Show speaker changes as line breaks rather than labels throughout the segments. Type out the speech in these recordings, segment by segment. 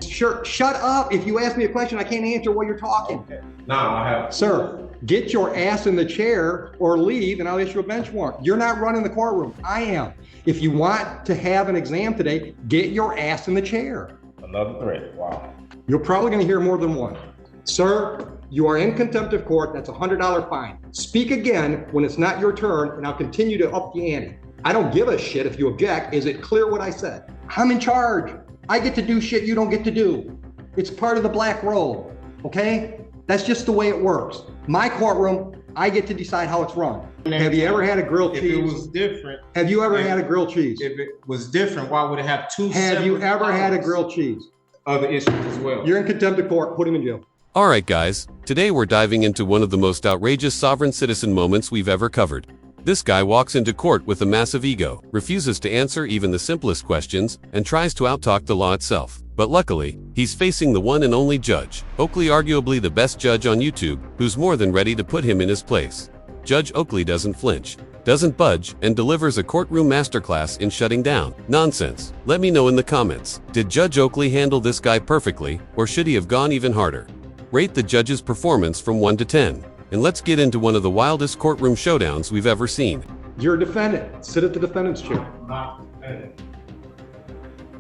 Sure, shut up. If you ask me a question, I can't answer while you're talking.
Okay. Now I have.
Sir, get your ass in the chair or leave and I'll issue a bench warrant. You're not running the courtroom. I am. If you want to have an exam today, get your ass in the chair.
Another threat. Wow.
You're probably going to hear more than one. Sir, you are in contempt of court. That's a $100 fine. Speak again when it's not your turn and I'll continue to up the ante. I don't give a shit if you object. Is it clear what I said? I'm in charge. I get to do shit you don't get to do. It's part of the black robe, okay? That's just the way it works. My courtroom, I get to decide how it's run. Have you ever had a grilled cheese?
If it was different.
Have you ever had a grilled cheese?
If it was different, why would it have two
Have you ever had a grilled cheese?
Other issues as well.
You're in contempt of court. Put him in jail.
Alright guys, today we're diving into one of the most outrageous sovereign citizen moments we've ever covered. This guy walks into court with a massive ego, refuses to answer even the simplest questions, and tries to outtalk the law itself. But luckily, he's facing the one and only Judge Oakley, arguably the best judge on YouTube, who's more than ready to put him in his place. Judge Oakley doesn't flinch, doesn't budge, and delivers a courtroom masterclass in shutting down nonsense. Let me know in the comments, did Judge Oakley handle this guy perfectly, or should he have gone even harder? Rate the judge's performance from 1 to 10. And let's get into one of the wildest courtroom showdowns we've ever seen.
You're a defendant. Sit at the defendant's chair.
I'm not a defendant.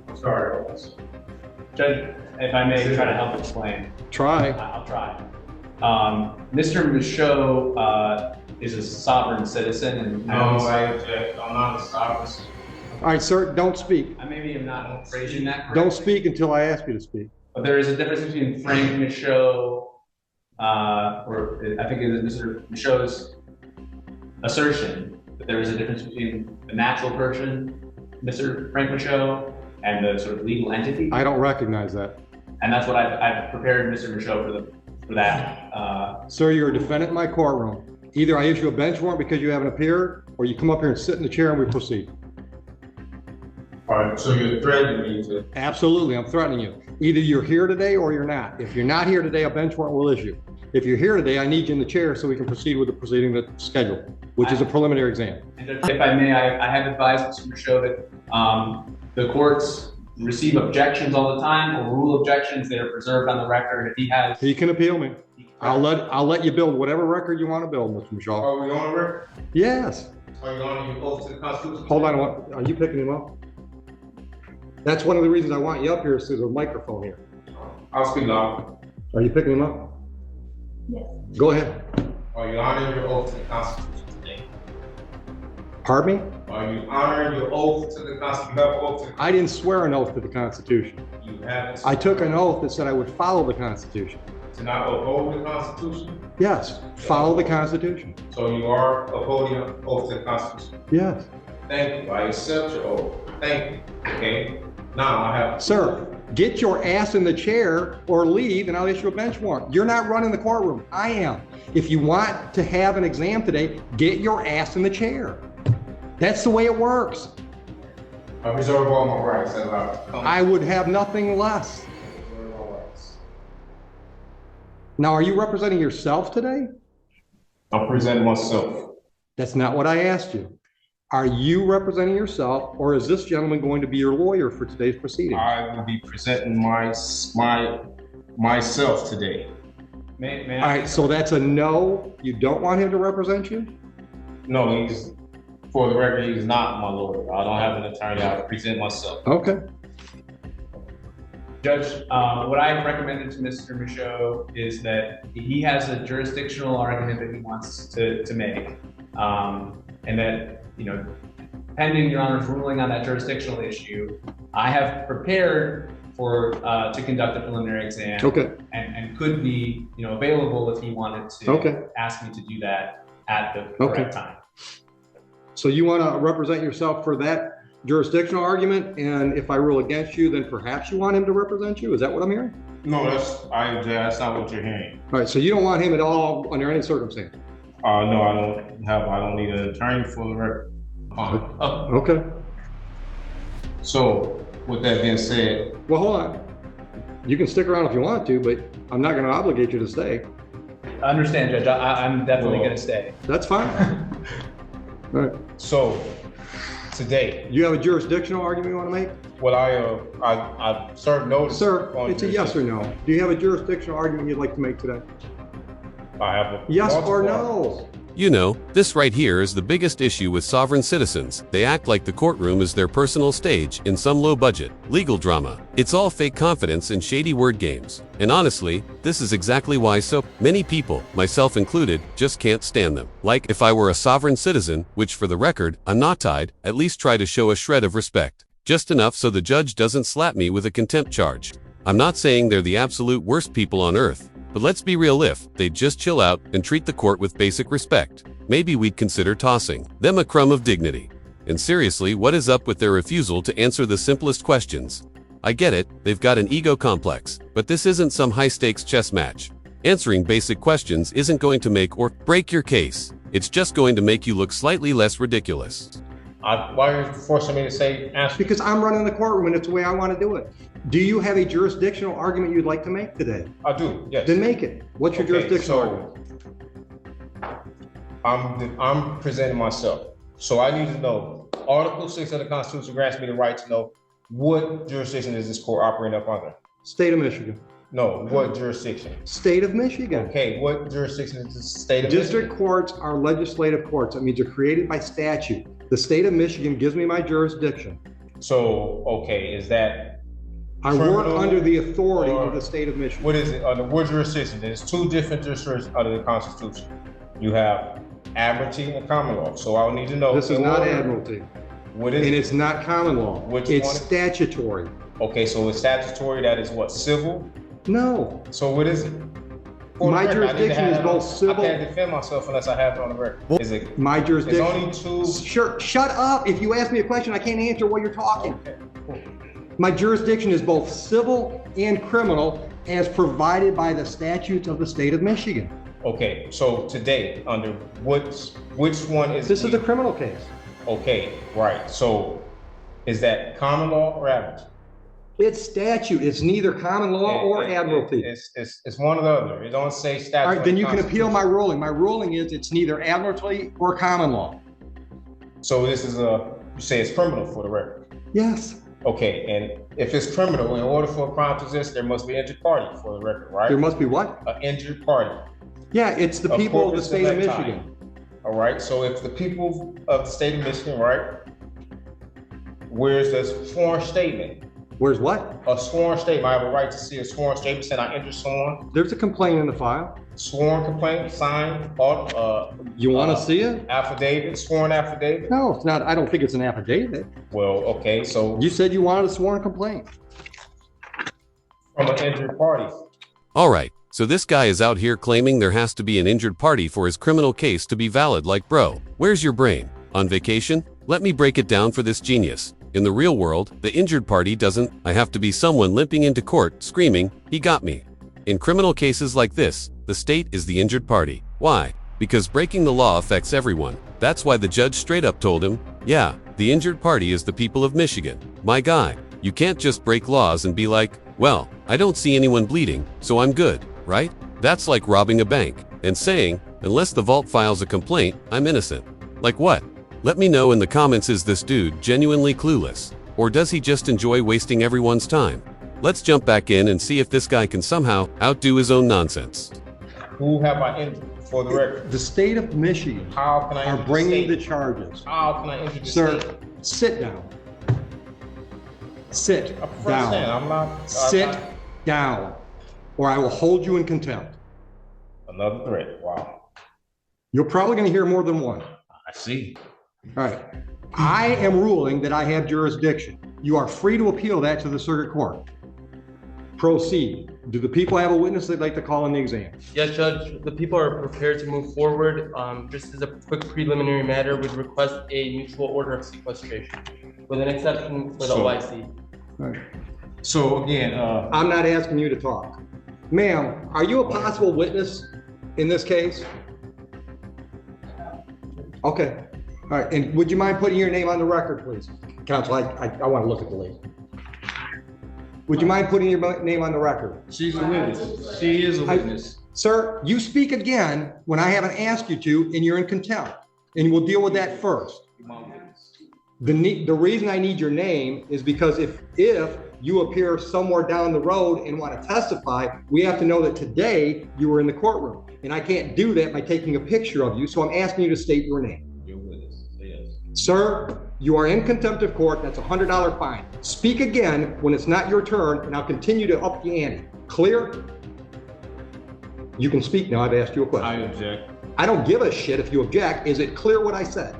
I'm sorry.
Judge, if I may try to help explain.
Try.
I'll try. Mr. Michaud is a sovereign citizen and
No, I object. I'm not a sovereign.
All right, sir, don't speak.
I maybe am not phrasing that correctly.
Don't speak until I ask you to speak.
But there is a difference between Frank Michaud, or I think it is Mr. Michaud's assertion that there is a difference between the natural person, Mr. Frank Michaud, and the sort of legal entity.
I don't recognize that.
And that's what I've prepared Mr. Michaud for that.
Sir, you're a defendant in my courtroom. Either I issue a bench warrant because you haven't appeared, or you come up here and sit in the chair and we proceed.
All right, so you're threatening me to.
Absolutely, I'm threatening you. Either you're here today or you're not. If you're not here today, a bench warrant will issue. If you're here today, I need you in the chair so we can proceed with the proceeding that's scheduled, which is a preliminary exam.
And if I may, I have advised Mr. Michaud that the courts receive objections all the time, or rule objections that are preserved on the record. If he has,
He can appeal me. I'll let you build whatever record you want to build, Mr. Michaud.
Are we on the record?
Yes.
Are you on your oath to the Constitution?
Hold on, are you picking him up? That's one of the reasons I want you up here, is there's a microphone here.
I'll speak loud.
Are you picking him up?
Yes.
Go ahead.
Are you honoring your oath to the Constitution today?
Pardon me?
Are you honoring your oath to the Constitution? You have an oath to the
I didn't swear an oath to the Constitution.
You haven't.
I took an oath that said I would follow the Constitution.
To not uphold the Constitution?
Yes, follow the Constitution.
So you are upholding your oath to the Constitution?
Yes.
Thank you. I accept your oath. Thank you. Okay. Now I have.
Sir, get your ass in the chair or leave and I'll issue a bench warrant. You're not running the courtroom. I am. If you want to have an exam today, get your ass in the chair. That's the way it works.
I reserve all my rights.
I would have nothing less. Now, are you representing yourself today?
I'm presenting myself.
That's not what I asked you. Are you representing yourself, or is this gentleman going to be your lawyer for today's proceeding?
I will be presenting myself today.
may
All right, so that's a no. You don't want him to represent you?
No, for the record, he's not my lawyer. I don't have an attorney. I present myself.
Okay.
Judge, what I've recommended to Mr. Michaud is that he has a jurisdictional argument that he wants to make, and that, pending Your Honor's ruling on that jurisdictional issue, I have prepared to conduct a preliminary exam.
Okay.
And could be, available if he wanted to ask me to do that at the correct time.
So you want to represent yourself for that jurisdictional argument, and if I rule against you, then perhaps you want him to represent you? Is that what I'm hearing?
No, that's not what you're hearing.
All right, so you don't want him at all under any circumstance?
No, I don't need an attorney for the record.
Okay.
So, with that being said.
Well, hold on. You can stick around if you want to, but I'm not going to obligate you to stay.
I understand, Judge. I'm definitely going to stay.
That's fine. All right.
So, Today,
Do you have a jurisdictional argument you want to make?
well, I served notice.
Sir,
on
it's a yes or no. Do you have a jurisdictional argument you'd like to make today?
I have a
Yes or
multiple-
no?
You know, this right here is the biggest issue with sovereign citizens. They act like the courtroom is their personal stage in some low-budget, legal drama. It's all fake confidence and shady word games. And honestly, this is exactly why so many people, myself included, just can't stand them. Like, if I were a sovereign citizen, which for the record, I'm not tied, at least try to show a shred of respect. Just enough so the judge doesn't slap me with a contempt charge. I'm not saying they're the absolute worst people on earth. But let's be real, if they'd just chill out and treat the court with basic respect, maybe we'd consider tossing them a crumb of dignity. And seriously, what is up with their refusal to answer the simplest questions? I get it, they've got an ego complex, but this isn't some high-stakes chess match. Answering basic questions isn't going to make or break your case. It's just going to make you look slightly less ridiculous.
Why are you forcing me to say answer?
Because I'm running the courtroom and it's the way I want to do it. Do you have a jurisdictional argument you'd like to make today?
I do, yes.
Then make it. What's your jurisdictional argument?
I'm presenting myself. So I need to know, Article 6 of the Constitution grants me the right to know what jurisdiction is this court operating up under?
State of Michigan.
No, what jurisdiction?
State of Michigan.
Okay, what jurisdiction is the state of
District
Michigan?
courts are legislative courts. That means they're created by statute. The state of Michigan gives me my jurisdiction.
So, okay, is that
I work
criminal
under the authority
or
of the state of Michigan.
what is it, under what jurisdiction? There's two different jurisdictions under the Constitution. You have admiralty and common law. So I'll need to know.
This is not admiralty,
What is
and
it?
it's not common law.
Which
It's
one?
statutory.
Okay, so it's statutory, that is what, civil?
No,
So what is it? For the
my
record, I need to
jurisdiction
have
is
it
both
on-
civil.
I can't defend myself unless I have it on the record. Is it,
My
it's
jurisdiction.
only two?
Sure, shut up. If you ask me a question, I can't answer while you're talking.
Okay, cool.
My jurisdiction is both civil and criminal as provided by the statutes of the state of Michigan.
Okay, so today, under which one is?
This is a criminal case.
Okay, right, so is that common law or admiralty?
It's statute. It's neither common law or admiralty.
It's one or the other. It don't say statute.
All right, then you can
Constitution.
appeal my ruling. My ruling is it's neither admiralty or common law.
So this is you say it's criminal for the record.
Yes,
Okay, and if it's criminal, in order for a crime to exist, there must be an injured party for the record, right?
there must be what?
An injured party.
Yeah, it's the
A
people of the
corpus
state of
electi.
Michigan.
All right, so if the people of the state of Michigan, right? Where's the sworn statement?
Where's what?
A sworn statement. I have a right to see a sworn statement saying I injured someone.
There's a complaint in the file.
Sworn complaint, signed,
You want to see it?
affidavit, sworn affidavit.
No, it's not. I don't think it's an affidavit.
Well, okay, so
You said you wanted a sworn complaint.
from an injured party.
Alright, so this guy is out here claiming there has to be an injured party for his criminal case to be valid. Like, bro, where's your brain? On vacation? Let me break it down for this genius. In the real world, the injured party doesn't have to be someone limping into court screaming, "He got me." In criminal cases like this, the state is the injured party. Why? Because breaking the law affects everyone. That's why the judge straight up told him, yeah, the injured party is the people of Michigan. My guy, you can't just break laws and be like, well, I don't see anyone bleeding, so I'm good, right? That's like robbing a bank and saying, unless the vault files a complaint, I'm innocent. Like what? Let me know in the comments, is this dude genuinely clueless? Or does he just enjoy wasting everyone's time? Let's jump back in and see if this guy can somehow outdo his own nonsense.
Who have I injured for the record?
The state of Michigan
How can I
are
injure the
bringing the
state?
charges.
How can I injure the
Sir,
state?
sit down. Sit
I prefer to stand.
down.
I'm not.
Sit down, or I will hold you in contempt.
Another threat. Wow.
You're probably going to hear more than one.
I see.
All right. I am ruling that I have jurisdiction. You are free to appeal that to the circuit court. Proceed. Do the people have a witness they'd like to call in the exam?
Yes, Judge, the people are prepared to move forward. Just as a quick preliminary matter, we'd request a mutual order of sequestration with an exception for the
So-
OIC.
All right.
So again,
I'm not asking you to talk. Ma'am, are you a possible witness in this case? Okay. All right. And would you mind putting your name on the record, please? Counsel, I want to look at the lady. Would you mind putting your name on the record?
She's a witness. She is a witness.
Sir, you speak again when I haven't asked you to, and you're in contempt. And we'll deal with that first. The reason I need your name is because if you appear somewhere down the road and want to testify, we have to know that today you were in the courtroom. And I can't do that by taking a picture of you, so I'm asking you to state your name.
Your witness, yes.
Sir, you are in contempt of court. That's a $100 fine. Speak again when it's not your turn, and I'll continue to up the ante. Clear? You can speak now. I've asked you a question.
I object.
I don't give a shit if you object. Is it clear what I said?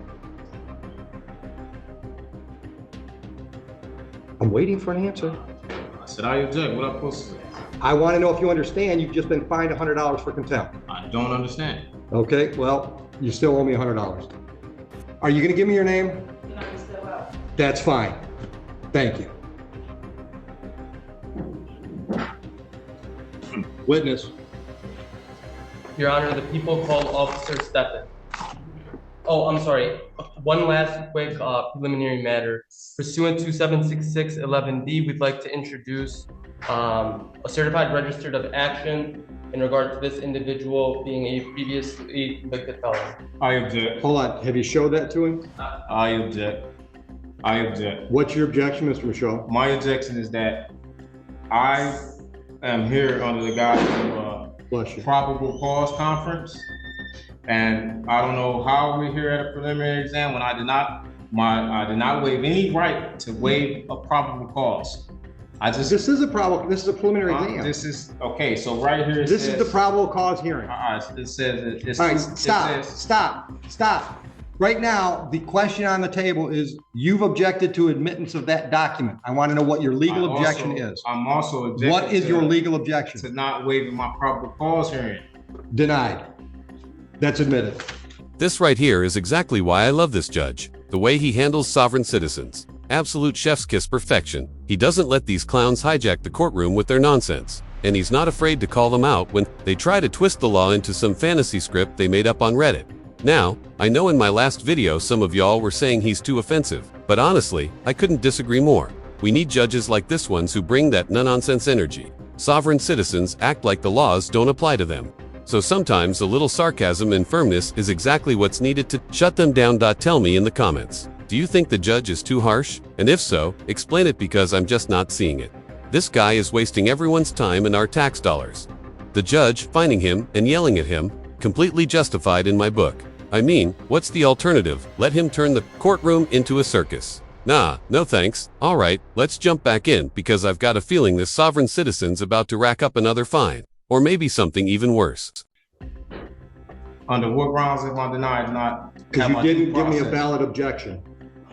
I'm waiting for an answer.
I said I object. What am I supposed to say?
I want to know if you understand you've just been fined $100 for contempt.
I don't understand.
Okay, well, you still owe me $100. Are you going to give me your name?
No, you still up.
That's fine. Thank you. Witness.
Your Honor, the people called Officer Steffen. Oh, I'm sorry. One last quick preliminary matter. Pursuant to 76611D, we'd like to introduce a certified registered of action in regard to this individual being a previously convicted felon.
I object.
Hold on. Have you showed that to him?
I object. I object.
What's your objection, Mr. Michaud?
My objection is that I am here under the guise of
Bless you.
probable cause conference. And I don't know how we're here at a preliminary exam when I did not waive any right to waive a probable cause.
This is a preliminary exam.
This is, okay, so right here it
This
says,
is the probable cause hearing.
it says,
All right, stop. Right now, the question on the table is, you've objected to admittance of that document. I want to know what your legal objection is.
I'm also objecting.
What is your legal objection?
To not waiving my probable cause hearing.
Denied. That's admitted.
This right here is exactly why I love this judge. The way he handles sovereign citizens. Absolute chef's kiss perfection. He doesn't let these clowns hijack the courtroom with their nonsense. And he's not afraid to call them out when they try to twist the law into some fantasy script they made up on Reddit. Now, I know in my last video some of y'all were saying he's too offensive, but honestly, I couldn't disagree more. We need judges like this ones who bring that no-nonsense energy. Sovereign citizens act like the laws don't apply to them. So sometimes a little sarcasm and firmness is exactly what's needed to shut them down. Tell me in the comments. Do you think the judge is too harsh? And if so, explain it because I'm just not seeing it. This guy is wasting everyone's time and our tax dollars. The judge fining him and yelling at him, completely justified in my book. I mean, what's the alternative? Let him turn the courtroom into a circus. Nah, no thanks. Alright, let's jump back in because I've got a feeling this sovereign citizen's about to rack up another fine. Or maybe something even worse.
Under what grounds am I denied not?
Because you didn't give me a valid objection.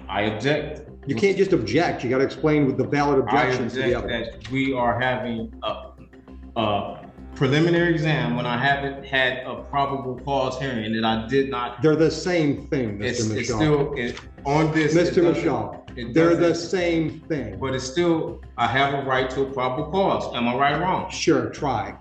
I object.
You can't just object. You got to explain with the valid objections to the
I
evidence.
object that we are having a preliminary exam when I haven't had a probable cause hearing that I did not.
They're the same thing, Mr.
It's
Michaud.
on this.
Mr. Michaud, they're the same thing.
But it's still, I have a right to a probable cause. Am I right or wrong?
Sure, try.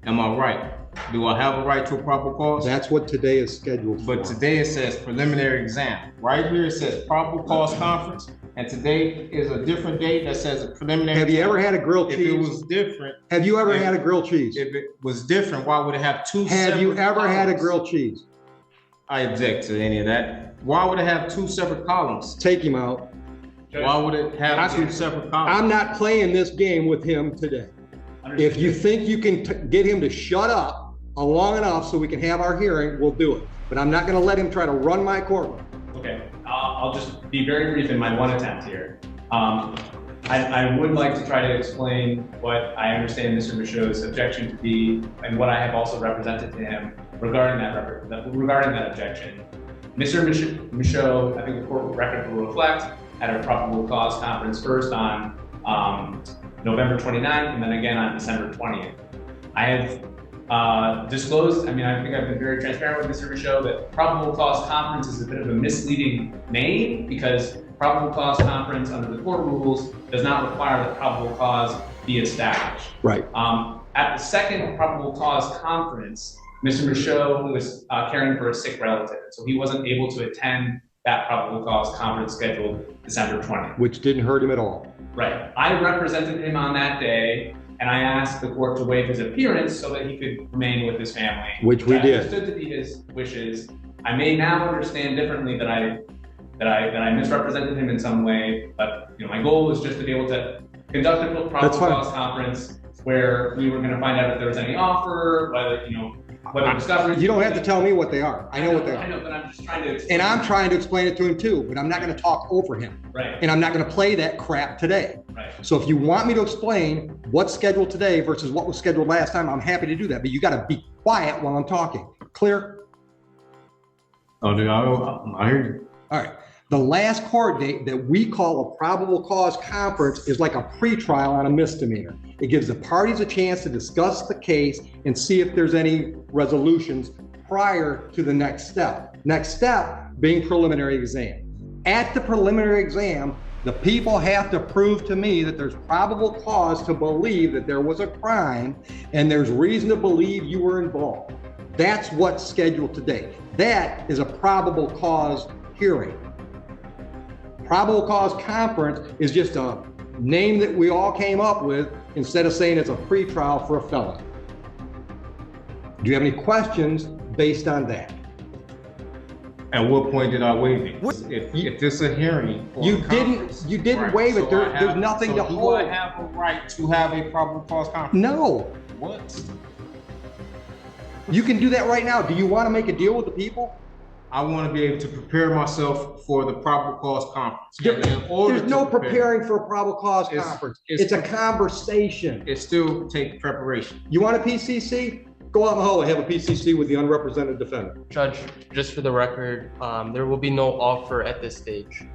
Am I right? Do I have a right to a probable cause?
That's what today is scheduled for.
But today it says preliminary exam. Right here it says probable cause conference, and today is a different date that says a preliminary.
Have you ever had a grilled cheese?
If it was different.
Have you ever had a grilled cheese?
If it was different, why would it have two separate
Have you ever had a
columns?
grilled cheese?
I object to any of that. Why would it have two separate columns?
Take him out.
Why would it have two separate columns?
I'm not playing this game with him today. If you think you can get him to shut up long enough so we can have our hearing, we'll do it. But I'm not going to let him try to run my courtroom.
Okay, I'll just be very brief in my one attempt here. I would like to try to explain what I understand Mr. Michaud's objection to be, and what I have also represented to him regarding that objection. Mr. Michaud, I think the court record will reflect, had a probable cause conference first on November 29th and then again on December 20th. I have disclosed, I think I've been very transparent with Mr. Michaud that probable cause conference is a bit of a misleading name because probable cause conference under the court rules does not require that probable cause be established.
Right.
At the second probable cause conference, Mr. Michaud was caring for a sick relative, so he wasn't able to attend that probable cause conference scheduled December 20th.
Which didn't hurt him at all.
Right. I represented him on that day, and I asked the court to waive his appearance so that he could remain with his family.
Which we did.
Understood to be his wishes. I may now understand differently that that I misrepresented him in some way. But my goal was just to be able to conduct a probable cause conference where we were going to find out if there was any offer, whether discovery.
You don't have to tell me what they are. I know what they are.
I know, but I'm just trying to explain.
And I'm trying to explain it to him too, but I'm not going to talk over him.
Right.
And I'm not going to play that crap today.
Right.
So if you want me to explain what's scheduled today versus what was scheduled last time, I'm happy to do that. But you got to be quiet while I'm talking. Clear?
Oh, dude, I hear you.
All right. The last court date that we call a probable cause conference is like a pretrial on a misdemeanor. It gives the parties a chance to discuss the case and see if there's any resolutions prior to the next step. Next step being preliminary exam. At the preliminary exam, the people have to prove to me that there's probable cause to believe that there was a crime and there's reason to believe you were involved. That's what's scheduled today. That is a probable cause hearing. Probable cause conference is just a name that we all came up with instead of saying it's a pretrial for a felony. Do you have any questions based on that?
At what point did I waive it? If it's a hearing.
You didn't
right,
waive it.
so
There's nothing to hold.
Do I have a right to have a probable cause conference?
No.
What?
You can do that right now. Do you want to make a deal with the people?
I want to be able to prepare myself for the probable cause conference.
There's no preparing for a probable cause conference. It's a conversation.
It still takes preparation.
You want a PCC? Go out in the hall and have a PCC with the unrepresented defendant.
Judge, just for the record, there will be no offer at this stage.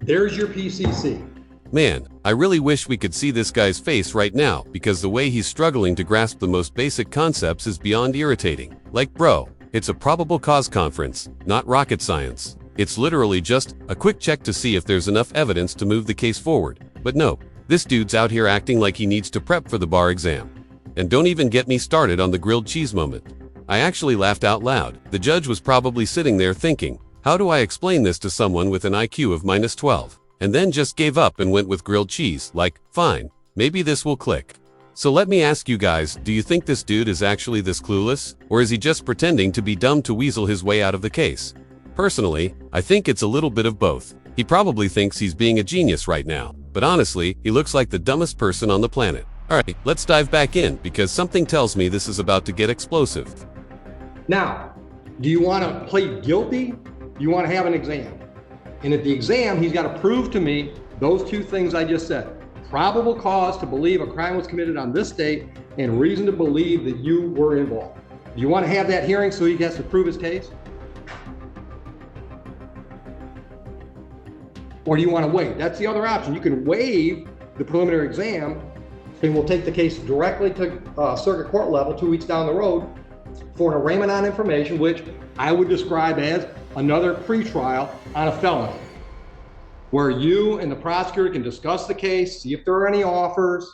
There's your PCC.
Man, I really wish we could see this guy's face right now because the way he's struggling to grasp the most basic concepts is beyond irritating. Like, bro, it's a probable cause conference, not rocket science. It's literally just a quick check to see if there's enough evidence to move the case forward. But no, this dude's out here acting like he needs to prep for the bar exam. And don't even get me started on the grilled cheese moment. I actually laughed out loud. The judge was probably sitting there thinking, how do I explain this to someone with an IQ of -12? And then just gave up and went with grilled cheese, like, fine, maybe this will click. So let me ask you guys, do you think this dude is actually this clueless? Or is he just pretending to be dumb to weasel his way out of the case? Personally, I think it's a little bit of both. He probably thinks he's being a genius right now, but honestly, he looks like the dumbest person on the planet. Alright, let's dive back in because something tells me this is about to get explosive.
Now, do you want to plead guilty? Do you want to have an exam? And at the exam, he's got to prove to me those two things I just said. Probable cause to believe a crime was committed on this date and reason to believe that you were involved. Do you want to have that hearing so he has to prove his case? Or do you want to waive? That's the other option. You can waive the preliminary exam and we'll take the case directly to circuit court level 2 weeks down the road for an arraignment on information, which I would describe as another pretrial on a felony, where you and the prosecutor can discuss the case, see if there are any offers.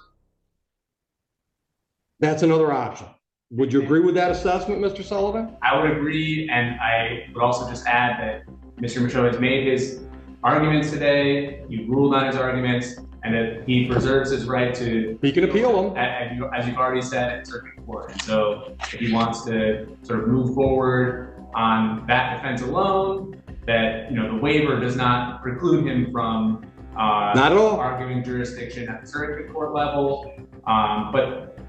That's another option. Would you agree with that assessment, Mr. Sullivan?
I would agree, and I would also just add that Mr. Michaud has made his arguments today, he ruled on his arguments, and that he preserves his right to—
He can appeal them.
As you've already said, at circuit court. And so if he wants to sort of move forward on that defense alone, that the waiver does not preclude him from
not at all
arguing jurisdiction at the circuit court level. But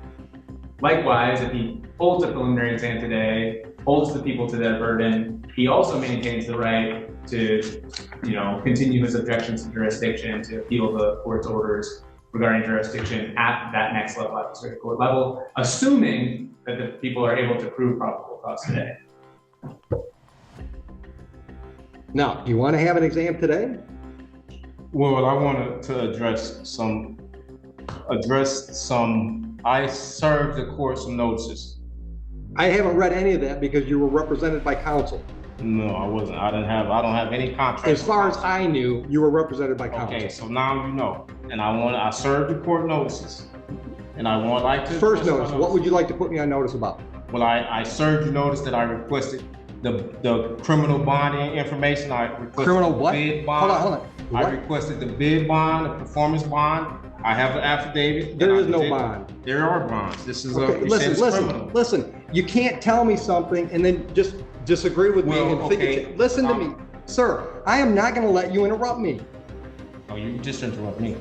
likewise, if he holds a preliminary exam today, holds the people to their burden, he also maintains the right to continue his objections to jurisdiction, to appeal the court's orders regarding jurisdiction at that next level, at the circuit court level, assuming that the people are able to prove probable cause today.
Now, do you want to have an exam today?
Well, I wanted to address some, I served the court some notices.
I haven't read any of that because you were represented by counsel.
No, I wasn't. I don't have any contract.
As far as I knew, you were represented by counsel.
Okay, so now you know. And I served the court notices. And I would like to—
First notice, what would you like to put me on notice about?
Well, I served you notice that I requested the criminal bonding information. I requested
criminal
the
what?
bid bond.
Hold on. What?
I requested the bid bond, the performance bond. I have an affidavit.
There is no bond.
There are bonds. This is
okay, listen. You can't tell me something and then just disagree with me and think listen to me. Sir, I am not going to let you interrupt me.
Oh, you just interrupt me.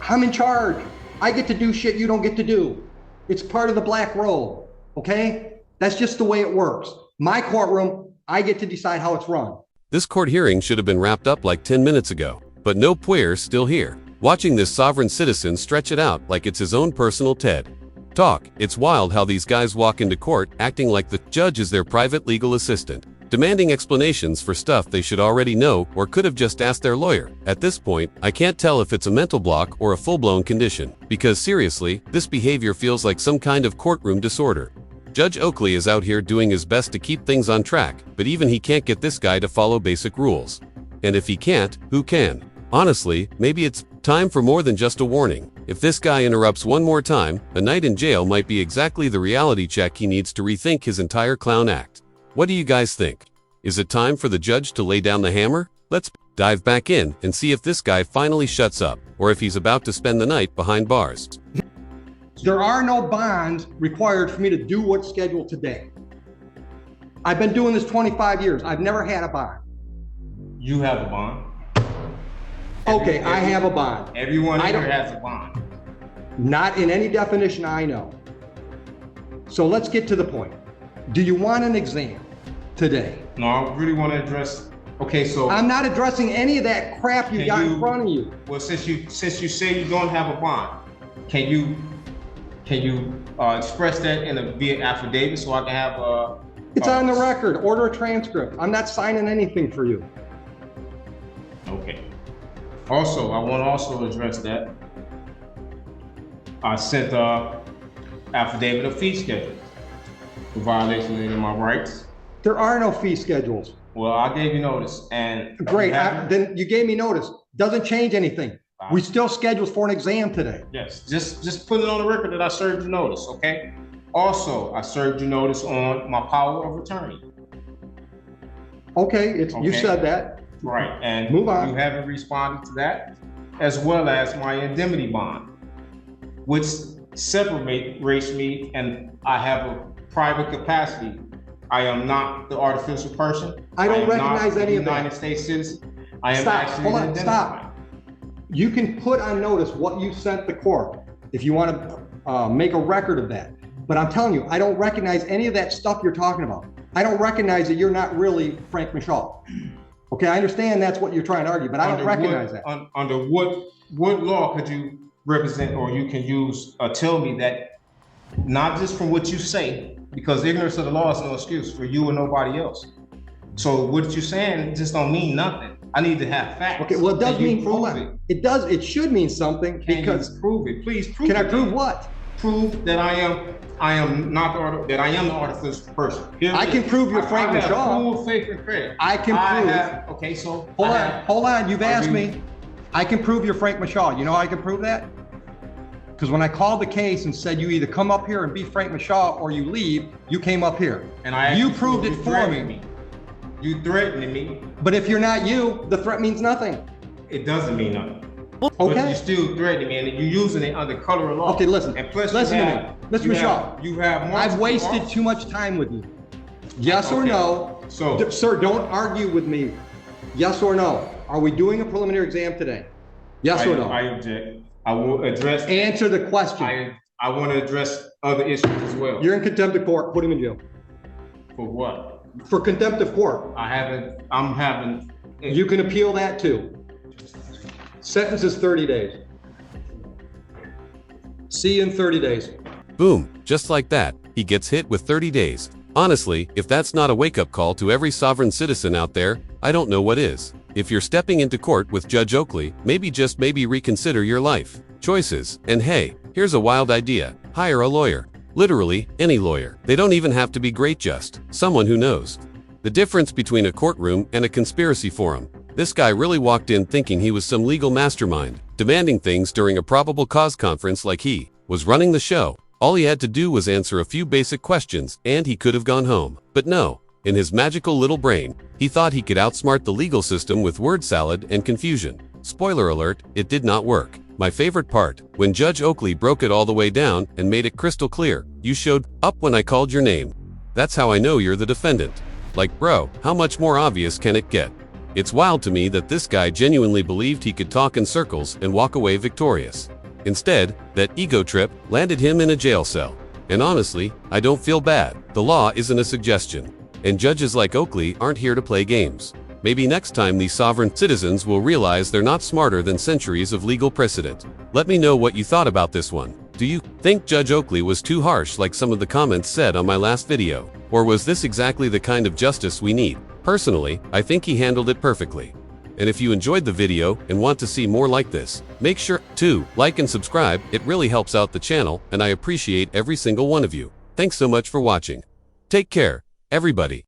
I'm in charge. I get to do shit you don't get to do. It's part of the black robe, okay? That's just the way it works. My courtroom, I get to decide how it's run.
This court hearing should have been wrapped up like 10 minutes ago, but no puer's still here, watching this sovereign citizen stretch it out like it's his own personal TED Talk. It's wild how these guys walk into court acting like the judge is their private legal assistant, demanding explanations for stuff they should already know or could have just asked their lawyer. At this point, I can't tell if it's a mental block or a full-blown condition, because seriously, this behavior feels like some kind of courtroom disorder. Judge Oakley is out here doing his best to keep things on track, but even he can't get this guy to follow basic rules. And if he can't, who can? Honestly, maybe it's time for more than just a warning. If this guy interrupts one more time, a night in jail might be exactly the reality check he needs to rethink his entire clown act. What do you guys think? Is it time for the judge to lay down the hammer? Let's dive back in and see if this guy finally shuts up, or if he's about to spend the night behind bars.
There are no bonds required for me to do what's scheduled today. I've been doing this 25 years. I've never had a bond.
You have a bond.
Okay, I have a bond.
Everyone here has a bond.
Not in any definition I know. So let's get to the point. Do you want an exam today?
No, I really want to address. Okay, so
I'm not addressing any of that crap you got in front of you.
Well, since you say you don't have a bond, can you express that in a via affidavit so I can have
It's on the record. Order a transcript. I'm not signing anything for you.
Okay. Also, I want to also address that. I sent a affidavit of fee schedule for violation of any of my rights.
There are no fee schedules.
Well, I gave you notice, and
great. Then you gave me notice. Doesn't change anything. We still scheduled for an exam today.
Yes, just put it on the record that I served you notice, okay? Also, I served you notice on my power of attorney.
Okay, you said that.
Right, and
move on.
You haven't responded to that, as well as my indemnity bond, which separates me, and I have a private capacity. I am not the artificial person.
I don't recognize any of that.
United States citizen. I am
stop.
actually
Hold on.
identified.
Stop. You can put on notice what you sent the court if you want to make a record of that. But I'm telling you, I don't recognize any of that stuff you're talking about. I don't recognize that you're not really Frank Michaud. Okay, I understand that's what you're trying to argue, but I don't recognize that.
Under what law could you represent, or you can use, tell me that, not just from what you say, because ignorance of the law is no excuse for you or nobody else. So what you're saying just don't mean nothing. I need to have facts.
Okay, well, it does mean,
prove it.
It should mean something because.
You prove it, please prove it.
Can I prove what?
Prove that I am the artificial person.
I can prove you're Frank Michaud.
I have full faith and credit.
I can prove.
Okay, so
hold on. You've asked me. I can prove you're Frank Michaud. You know how I can prove that? Because when I called the case and said you either come up here and be Frank Michaud or you leave, you came up here. And you proved it for me.
You threatened me.
But if you're not you, the threat means nothing.
It doesn't mean nothing.
Okay.
But you're still threatening me, and you're using it under color of law.
Okay, listen.
And plus
listen to me, Mr. Michaud.
You have.
I've wasted too much time with you. Yes or no?
So,
sir, don't argue with me. Yes or no? Are we doing a preliminary exam today? Yes or no?
I object. I will address.
Answer the question.
I want to address other issues as well.
You're in contempt of court. Put him in jail.
For what?
For contempt of court.
I'm having.
You can appeal that too. Sentence is 30 days. See you in 30 days.
Boom, just like that, he gets hit with 30 days. Honestly, if that's not a wake-up call to every sovereign citizen out there, I don't know what is. If you're stepping into court with Judge Oakley, maybe reconsider your life choices. And hey, here's a wild idea. Hire a lawyer. Literally, any lawyer. They don't even have to be great, just someone who knows. The difference between a courtroom and a conspiracy forum. This guy really walked in thinking he was some legal mastermind, demanding things during a probable cause conference like he was running the show. All he had to do was answer a few basic questions, and he could have gone home. But no, in his magical little brain, he thought he could outsmart the legal system with word salad and confusion. Spoiler alert, it did not work. My favorite part, when Judge Oakley broke it all the way down and made it crystal clear, you showed up when I called your name. That's how I know you're the defendant. Like, bro, how much more obvious can it get? It's wild to me that this guy genuinely believed he could talk in circles and walk away victorious. Instead, that ego trip landed him in a jail cell. And honestly, I don't feel bad. The law isn't a suggestion. And judges like Oakley aren't here to play games. Maybe next time these sovereign citizens will realize they're not smarter than centuries of legal precedent. Let me know what you thought about this one. Do you think Judge Oakley was too harsh like some of the comments said on my last video? Or was this exactly the kind of justice we need? Personally, I think he handled it perfectly. And if you enjoyed the video and want to see more like this, make sure to like and subscribe. It really helps out the channel, and I appreciate every single one of you. Thanks so much for watching. Take care, everybody.